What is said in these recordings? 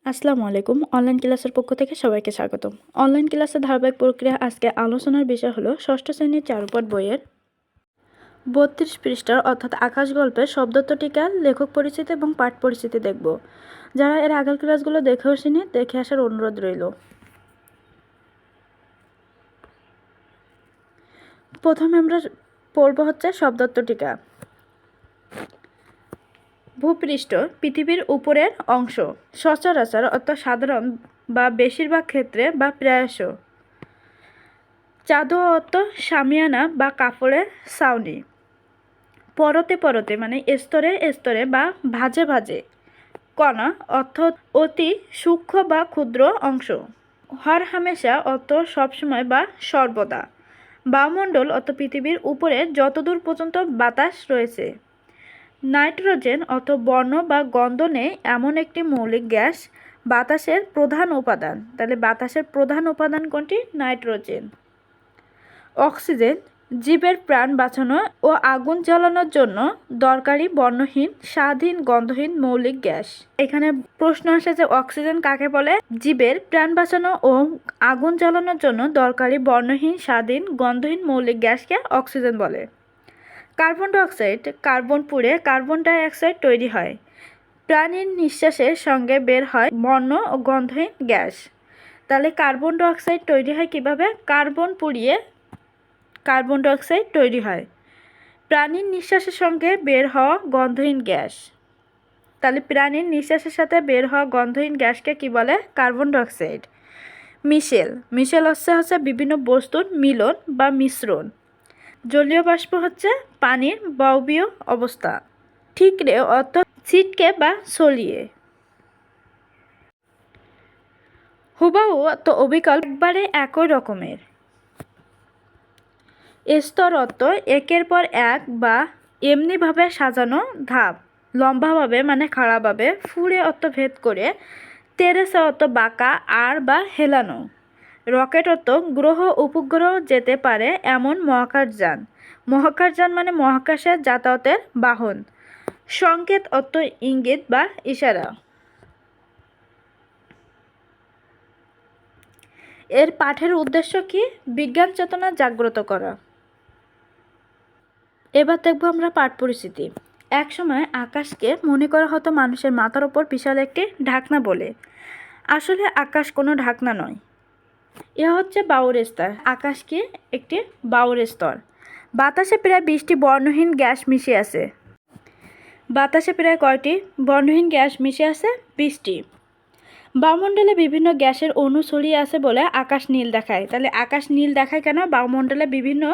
আসসালামু আলাইকুম। অনলাইন ক্লাসের পক্ষ থেকে সবাইকে স্বাগতম। অনলাইন ক্লাসের ধারাবাহিক প্রক্রিয়া আজকে আলোচনার বিষয় হলো ষষ্ঠ শ্রেণীর চারুপাঠ বইয়ের ৩২ পৃষ্ঠার অর্থাৎ আকাশ গল্পের শব্দত্বটিকা, লেখক পরিচিতি এবং পাঠ পরিচিতি দেখব। যারা এর আগের ক্লাসগুলো দেখে আসেনি দেখে আসার অনুরোধ রইল। প্রথমে আমরা পড়ব হচ্ছে শব্দত্বটিকা। ভূপৃষ্ঠ পৃথিবীর উপরের অংশ, সচরাচর অর্থাৎ সাধারণ বা বেশিরভাগ ক্ষেত্রে বা প্রায়শ। চাদর অর্থ শামিয়ানা বা কাপড়ের ছাউনি। পরতে পরতে মানে স্তরে স্তরে বা ভাঁজে ভাঁজে। কণা অর্থ অতি সূক্ষ্ম বা ক্ষুদ্র অংশ। হর হামেশা অর্থ সবসময় বা সর্বদা। বায়ুমণ্ডল অর্থ পৃথিবীর উপরে যতদূর পর্যন্ত বাতাস রয়েছে। নাইট্রোজেন অর্থ বর্ণ বা গন্ধ নেই এমন একটি মৌলিক গ্যাস, বাতাসের প্রধান উপাদান। তাহলে বাতাসের প্রধান উপাদান কোনটি? নাইট্রোজেন। অক্সিজেন জীবের প্রাণ বাঁচানো ও আগুন জ্বালানোর জন্য দরকারি বর্ণহীন, স্বাদহীন, গন্ধহীন মৌলিক গ্যাস। এখানে প্রশ্ন আসে যে অক্সিজেন কাকে বলে? জীবের প্রাণ বাঁচানো ও আগুন জ্বালানোর জন্য দরকারি বর্ণহীন, স্বাদহীন, গন্ধহীন মৌলিক গ্যাসকে অক্সিজেন বলে। কার্বন ডাইঅক্সাইড কার্বন পুড়ে কার্বন ডাই অক্সাইড তৈরি হয়। প্রাণীর নিঃশ্বাসের সঙ্গে বের হয় বর্ণ ও গন্ধহীন গ্যাস। তাহলে কার্বন ডাইঅক্সাইড তৈরি হয় কিভাবে? কার্বন পুড়িয়ে কার্বন ডাইঅক্সাইড তৈরি হয়। প্রাণীর নিঃশ্বাসের সঙ্গে বের হওয়া গন্ধহীন গ্যাস। তাহলে প্রাণীর নিঃশ্বাসের সাথে বের হওয়া গন্ধহীন গ্যাসকে কি বলে? Carbon dioxide. মিশেল হচ্ছে বিভিন্ন বস্তুর মিলন বা মিশ্রণ। জলীয় বাষ্প হচ্ছে পানির বায়বীয় অবস্থা। ঠিকরে অর্থ ছিটকে বা ছড়িয়ে। হুবাহু অর্থ অবিকল, একবারে একই রকমের। স্তর অর্থ একের পর এক বা এমনিভাবে সাজানো ধাপ, লম্বাভাবে মানে খাড়াভাবে। ফুঁড়ে অর্থ ভেদ করে। তেরেসা অর্থ বাঁকা আর বা হেলানো। রকেট অর্থ গ্রহ উপগ্রহ যেতে পারে এমন মহাকাশযান। মহাকাশযান মানে মহাকাশের যাতায়াতের বাহন। সংকেত অর্থ ইঙ্গিত বা ইশারা। এর পাঠের উদ্দেশ্য কি? বিজ্ঞান চেতনা জাগ্রত করা। এবার দেখবো আমরা পাঠ পরিচিতি। একসময় আকাশকে মনে করা হতো মানুষের মাথার ওপর বিশাল একটি ঢাকনা বলে। আসলে আকাশ কোনো ঢাকনা নয়, এ হচ্ছে বায়ুর স্তর। আকাশ কি? একটি বায়ুর স্তর। বাতাসে প্রায় 20টি বর্ণহীন গ্যাস মিশে আছে। বাতাসে প্রায় কয়টি বর্ণহীন গ্যাস মিশে আছে? 20টি। বায়ুমণ্ডলে বিভিন্ন গ্যাসের অণু ছড়িয়ে আছে বলে আকাশ নীল দেখায়। তাহলে আকাশ নীল দেখায় কেন? বায়ুমণ্ডলে বিভিন্ন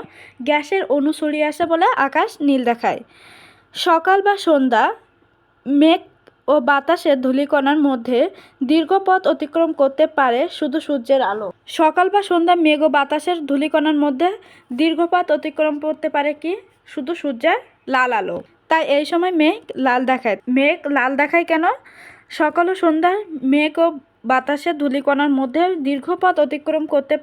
গ্যাসের অণু ছড়িয়ে আছে বলে আকাশ নীল দেখায়। সকাল বা সন্ধ্যা মেঘ ও বাতাসের ধূলিকণার মধ্যে দীর্ঘ পথ অতিক্রম করতে পারে শুধু সূর্যের আলো। সকাল বা সন্ধ্যা মেঘ ও বাতাসের ধূলিকণার মধ্যে দীর্ঘ পথ অতিক্রম করতে পারে কি? শুধু সূর্যের লাল আলো। তাই এই সময় মেঘ লাল দেখায়। মেঘ লাল দেখায় কেন? সকাল ও সন্ধ্যায় মেঘ ও বাতাসের ধূলিকণার মধ্যে দীর্ঘ পথ অতিক্রম করতে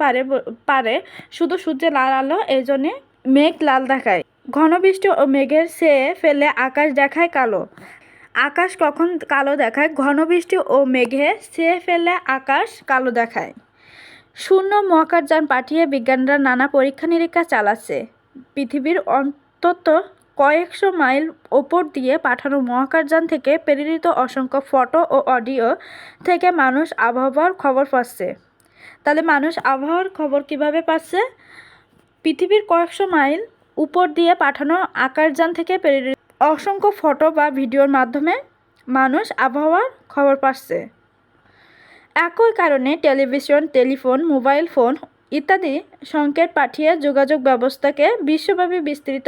পারে শুধু সূর্যের লাল আলো, এই জন্যে মেঘ লাল দেখায়। ঘন বৃষ্টি ও মেঘের ছেয়ে ফেলে আকাশ দেখায় কালো। আকাশ কখন কালো দেখায়? ঘন বৃষ্টি ও মেঘে ছেয়ে ফেলে আকাশ কালো দেখায়। শূন্য মহাকাশযান পাঠিয়ে বিজ্ঞানীরা নানা পরীক্ষা নিরীক্ষা চালাচ্ছে। পৃথিবীর অন্তত কয়েকশো মাইল ওপর দিয়ে পাঠানো মহাকাশযান থেকে প্রেরিত অসংখ্য ফটো ও অডিও থেকে মানুষ আবহাওয়ার খবর পাচ্ছে। তাহলে মানুষ আবহাওয়ার খবর কিভাবে পাচ্ছে? পৃথিবীর কয়েকশো মাইল উপর দিয়ে পাঠানো আকাশযান থেকে প্রেরিত অসংখ্য ফটো বা ভিডিওর মাধ্যমে মানুষ আবহাওয়ার খবর পাচ্ছে। একই কারণে টেলিভিশন, টেলিফোন, মোবাইল ফোন ইত্যাদি সংকেত পাঠিয়ে যোগাযোগ ব্যবস্থাকে বিশ্বব্যাপী বিস্তৃত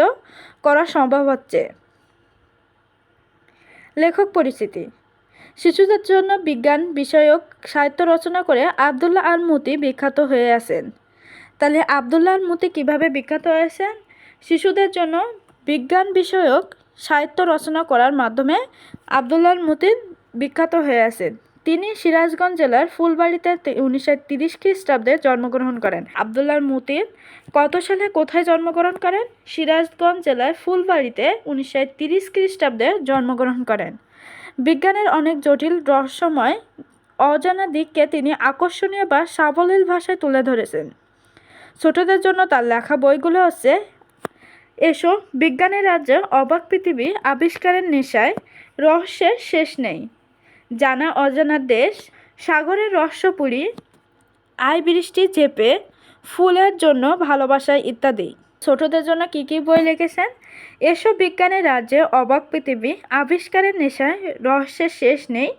করা সম্ভব হচ্ছে। লেখক পরিচিতি। শিশুদের জন্য বিজ্ঞান বিষয়ক সাহিত্য রচনা করে আবদুল্লাহ আল মুতি বিখ্যাত হয়ে আছেন। তাহলে আবদুল্লাহ আল মুতি কীভাবে বিখ্যাত হয়েছেন? শিশুদের জন্য বিজ্ঞান বিষয়ক সাহিত্য রচনা করার মাধ্যমে আবদুল্লাহ আল মুতি বিখ্যাত হয়ে আছেন। তিনি সিরাজগঞ্জ জেলার ফুলবাড়িতে 1930 খ্রিস্টাব্দে জন্মগ্রহণ করেন। আবদুল্লাহ আল মুতি কত সালে কোথায় জন্মগ্রহণ করেন? সিরাজগঞ্জ জেলার ফুলবাড়িতে 1930 খ্রিস্টাব্দে জন্মগ্রহণ করেন। বিজ্ঞানের অনেক জটিল রহস্যময় অজানা দিককে তিনি আকর্ষণীয় বা সাবলীল ভাষায় তুলে ধরেছেন। ছোটদের জন্য তার লেখা বইগুলো হচ্ছে এসো, বিজ্ঞানের রাজ্যে, অবাক পৃথিবী, আবিষ্কারের নেশায়, রহস্যের শেষ নেই, জানা অজানা দেশ, সাগরের রহস্যপুরী, আই বৃষ্টি চেপে, ফুলের জন্য ভালোবাসা ইত্যাদি। ছোটদের জন্য কি কি বই লিখেছেন? এসব বিজ্ঞানের রাজ্যে, অবাক পৃথিবী, আবিষ্কারের নেশায়, রহস্যের শেষ নেই,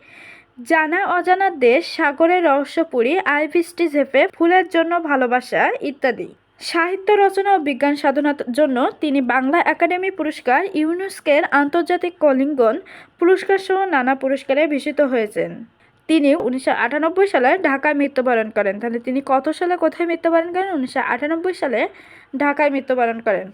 জানা অজানা দেশ, সাগরের রহস্যপুরী, আই বৃষ্টি চেপে, ফুলের জন্য ভালোবাসা ইত্যাদি। সাহিত্য রচনা ও বিজ্ঞান সাধনার জন্য তিনি বাংলা একাডেমি পুরস্কার, ইউনেস্কোর আন্তর্জাতিক কলিঙ্গন পুরস্কার সহ নানা পুরস্কারে ভূষিত হয়েছেন। তিনি 1998 সালে ঢাকায় মৃত্যুবরণ করেন। তাহলে তিনি কত সালে কোথায় মৃত্যুবরণ করেন? 1998 সালে ঢাকায় মৃত্যুবরণ করেন।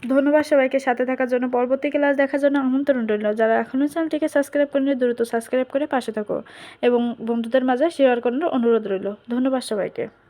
ধন্যবাদ সবাইকে সাথে থাকার জন্য। পরবর্তী ক্লাস দেখার জন্য আমন্ত্রণ রইল। যারা এখনও চ্যানেলটিকে সাবস্ক্রাইব করেনি দ্রুত সাবস্ক্রাইব করে পাশে থাকো এবং বন্ধুদের মাঝে শেয়ার করার অনুরোধ রইল। ধন্যবাদ সবাইকে।